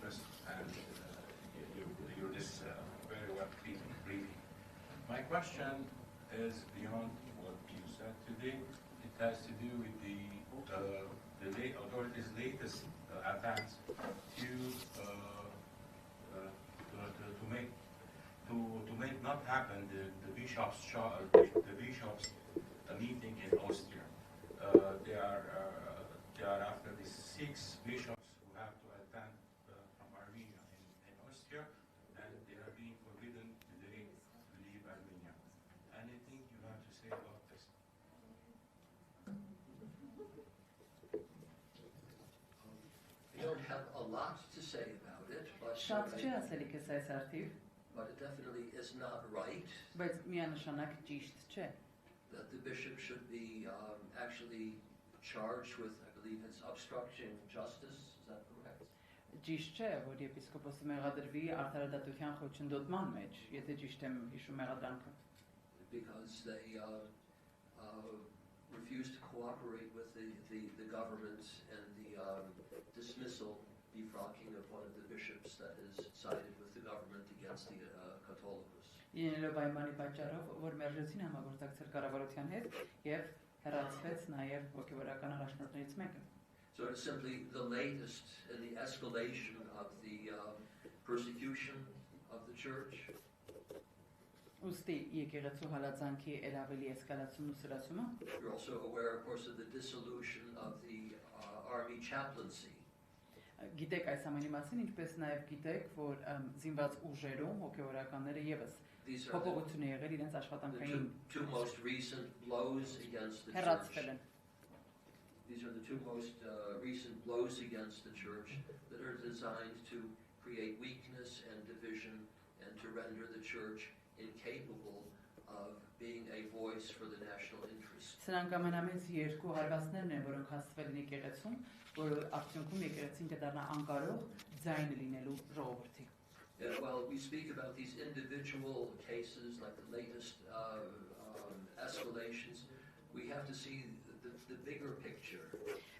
interest, and you're this very well briefing. My question is beyond what you said today. It has to do with the authorities' latest attempts to make not happen the bishops' meeting in Austria. They are after the 6 bishops who have to attend from Armenia in Austria, and they are being forbidden today to leave Armenia. Anything you have to say about this? I don't have a lot to say about it, but it definitely is not right that the bishop should be actually charged with, I believe it's obstructing justice. Is that correct? Ճիշտ չէ, որ եպիսկոպոսը մեղադրվի արդարադատության խոչընդոտման մեջ, եթե ճիշտ եմ հիշում մեղադրանքը։ Because they refused to cooperate with the government and the dismissal, defrocking of one of the bishops that is sided with the government against the Catholicos. Յենելով պայմանի պատճառով, որ մերժեցին համագործակցել կառավարության հետ եւ հեռացվեց նաեւ ոգևորական առաջնորդներից մեկը։ So it's simply the latest in the escalation of the persecution of the church. Ուստի եկեղեցու հալածանքի ավելի էսկալացումն ու սրացումը։ You're also aware, of course, of the dissolution of the army chaplaincy. Գիտեք այս ամենի մասին, ինչպես նաև գիտեք, որ զինված ուժերում հոգևորականները եւս փոփոխություն եղել իրենց աշխատանքային two most recent blows against the church. These are the two most recent blows against the church that are designed to create weakness and division and to render the church incapable of being a voice for the national interest. Սրանք ամենամեծ երկու հարվածներն են, որոնք հաստվել են եկեղեցում, որ արդյունքում եկեղեցին կդառնա անկարող ձայնը լինելու ժողովրդի։ Well, we speak about these individual cases like the latest escalations. We have to see the bigger picture.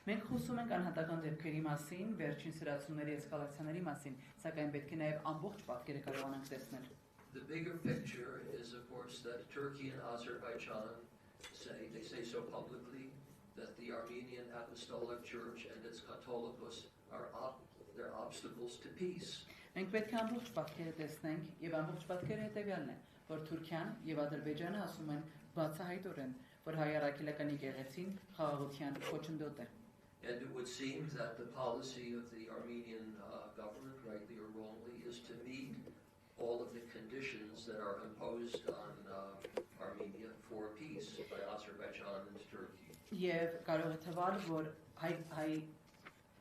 Մենք խոսում ենք անհատական դեպքերի մասին, վերջին սրացումների էսկալացիաների մասին, սակայն պետք է նաև ամբողջ պատկերը կարողանանք տեսնել։ The bigger picture is, of course, that Turkey and Azerbaijan they say so publicly that the Armenian Apostolic Church and its Catholicos they're obstacles to peace. Մենք պետք է ամբողջ պատկերը տեսնենք, եւ ամբողջ պատկերը հետեւյալն է, որ Թուրքիան եւ Ադրբեջանը ասում են բացահայտորեն, որ հայ առաքելական եկեղեցին խաղաղության խոչընդոտ է։ And it would seem that the policy of the Armenian government, rightly or wrongly, is to meet all of the conditions that are imposed on Armenia for peace by Azerbaijan and Turkey. Եվ կարող է թվալ, որ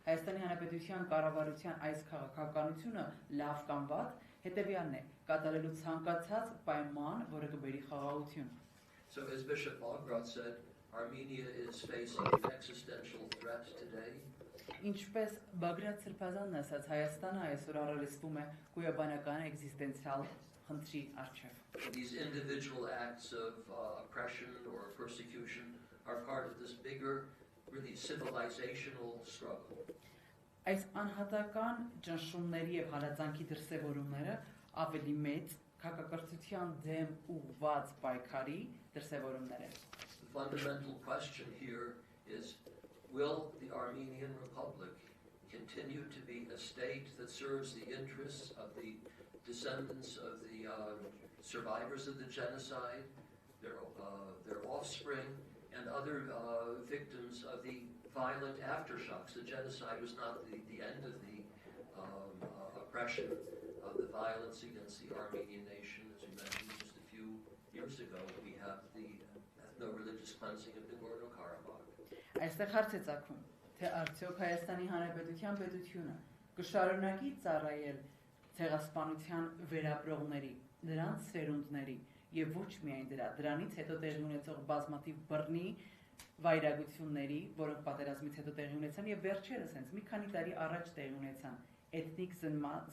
Հայաստանի Հանրապետության կառավարության այս քաղաքականությունը լավ կամ վատ հետևյալն է՝ կատարելու ցանկացած պայման, որը կբերի խաղաղություն։ So as Bishop Bograd said, Armenia is facing an existential threat today. Ինչպես Բագրատ Սրբազանն ասաց, Հայաստանը այսօր առերեսվում է գոյաբանական էքզիստենցիալ խնդրի առջև։ These individual acts of oppression or persecution are part of this bigger, really civilizational struggle. Այս անհատական ճնշումների եւ հալածանքի դրսեւորումները ավելի մեծ քաղաքակրթության դեմ ուղղված պայքարի դրսեւորումներ են։ The fundamental question here is, will the Armenian Republic continue to be a state that serves the interests of the descendants of the survivors of the genocide, their offspring, and other victims of the violent aftershocks? The genocide was not the end of the oppression of the violence against the Armenian nation. As we mentioned just a few years ago, we have the ethno-religious cleansing of Nagorno-Karabakh. Այստեղ հարց է ծագում, թե արդյոք Հայաստանի Հանրապետության պետությունը կշարունակի ծառայել ցեղասպանության վերապրողների, նրանց սերունդների եւ ոչ միայն դրանից հետո տեղի ունեցող բազմաթիվ բռնի վայրագությունների, որոնք պատերազմից հետո տեղի ունեցան եւ վերջերս հենց մի քանի տարի առաջ տեղի ունեցան էթնիկ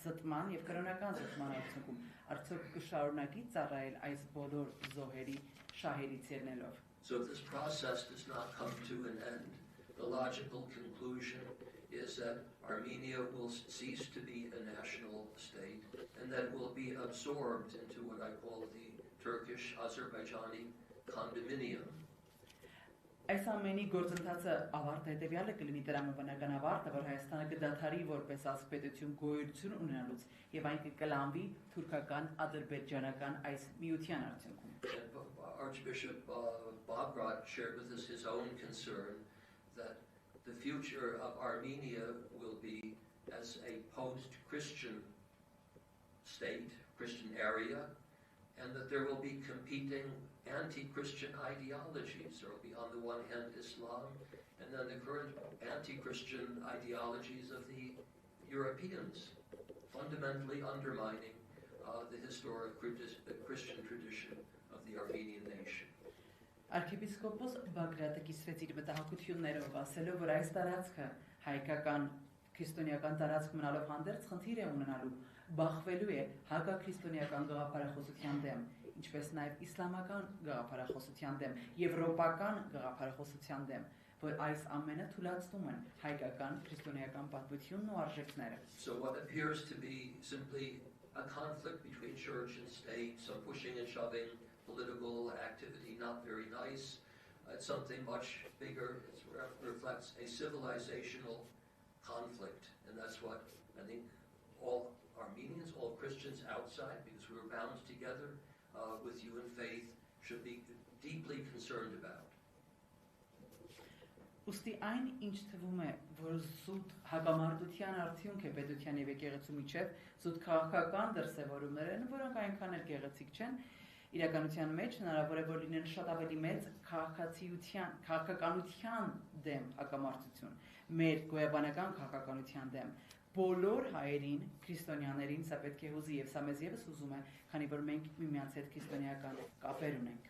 զտման եւ կրոնական զտման արդյունքում, արդյոք կշարունակի ծառայել այս բոլոր զոհերի շահերից ելնելով։ So if this process does not come to an end, the logical conclusion is that Armenia will cease to be a national state and that will be absorbed into what I call the Turkish-Azerbaijani condominium. Այս ամենի գործընթացը ավարտը հետևյալը կլինի տրամաբանական ավարտը, որ Հայաստանը կդադարի որպես ազգպետություն գոյություն ունենալուց եւ այն կկլանվի թուրքական ադրբեջանական այս միության արդյունքում։ Archbishop Bagrad shared with us his own concern that the future of Armenia will be as a post-Christian state, Christian area, and that there will be competing anti-Christian ideologies. There will be on the one hand Islam, and then the current anti-Christian ideologies of the Europeans, fundamentally undermining the historic Christian tradition of the Armenian nation. Archiepiskopos Բագրատը կիսվեց իր մտահոգություններով, ասելով, որ այս տարածքը հայկական քրիստոնեական տարածք մնալով հանդերձ խնդիր է ունենալու, բախվելու է հակաքրիստոնեական գաղափարախոսության դեմ, ինչպես նաև իսլամական գաղափարախոսության դեմ, եվրոպական գաղափարախոսության դեմ, որ այս ամենը թույլատնում են հայկական քրիստոնեական պատմությունն ու արժեքները։ So what appears to be simply a conflict between church and state, some pushing and shoving, political activity, not very nice. It's something much bigger. It reflects a civilizational conflict, and that's what I think all Armenians, all Christians outside, because we were bound together with you in faith, should be deeply concerned about. Ուստի այն, ինչ թվում է, որ զուտ հակամարտության արդյունք է պետության եւ եկեղեցու միջև, զուտ քաղաքական դրսևորումներ են, որոնք այնքան էլ գեղեցիկ չեն, իրականության մեջ հնարավոր է որ լինեն շատ ավելի մեծ քաղաքականության դեմ հակամարտություն, մեր գոյաբանական քաղաքականության դեմ, բոլոր հայերին, քրիստոնյաներին սա պետք է հուզի եւ սա մեզ եւս հուզում է, քանի որ մենք միմյանց հետ քրիստոնեական կապեր ունենք։